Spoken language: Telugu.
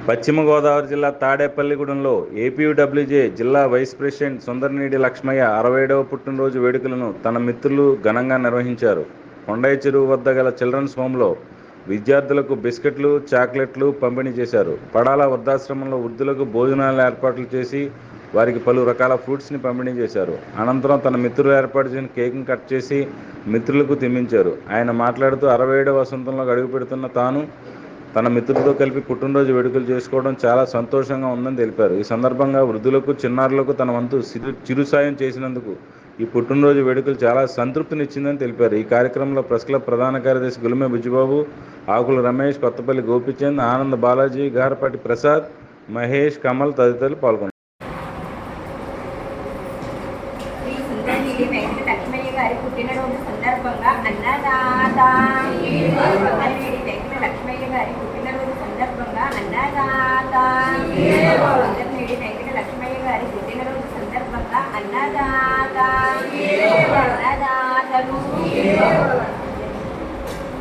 పశ్చిమ గోదావరి జిల్లా తాడేపల్లిగూడెంలో ఏపీయూడబ్ల్యూజే జిల్లా వైస్ ప్రెసిడెంట్ సుందరనీడి లక్ష్మయ్య 67వ పుట్టినరోజు వేడుకలను తన మిత్రులు ఘనంగా నిర్వహించారు. కొండయ్య చెరువు వద్ద గల చిల్డ్రన్స్ హోంలో విద్యార్థులకు బిస్కెట్లు, చాక్లెట్లు పంపిణీ చేశారు. పడాల వృద్ధాశ్రమంలో వృద్ధులకు భోజనాలు ఏర్పాట్లు చేసి వారికి పలు రకాల ఫ్రూట్స్ని పంపిణీ చేశారు. అనంతరం తన మిత్రులు ఏర్పాటు చేసిన కేక్ను కట్ చేసి మిత్రులకు తినిపించారు. ఆయన మాట్లాడుతూ 67వ వసంతంలో అడుగుపెడుతున్న తాను తన మిత్రులతో కలిపి పుట్టినరోజు వేడుకలు చేసుకోవడం చాలా సంతోషంగా ఉందని తెలిపారు. ఈ సందర్భంగా వృద్ధులకు, చిన్నారులకు తన వంతు చిరు సాయం చేసినందుకు ఈ పుట్టినరోజు వేడుకలు చాలా సంతృప్తినిచ్చిందని తెలిపారు. ఈ కార్యక్రమంలో ప్రెస్ క్లబ్ ప్రధాన కార్యదర్శి గులిమె బుజ్జిబాబు, ఆకుల రమేష్, కొత్తపల్లి గోపిచంద్, ఆనంద్ బాలాజీ, గారపాటి ప్రసాద్, మహేష్, కమల్ తదితరులు పాల్గొన్నారు. లక్ష్మయ్య గారి పుట్టినరోజు సందర్భంగా అన్నదాత లక్ష్మయ్య గారి పుట్టినరోజు సందర్భంగా అన్నదాత లక్ష్మయ్య గారి పుట్టినరోజు సందర్భంగా అన్నదాత అన్నదాతలు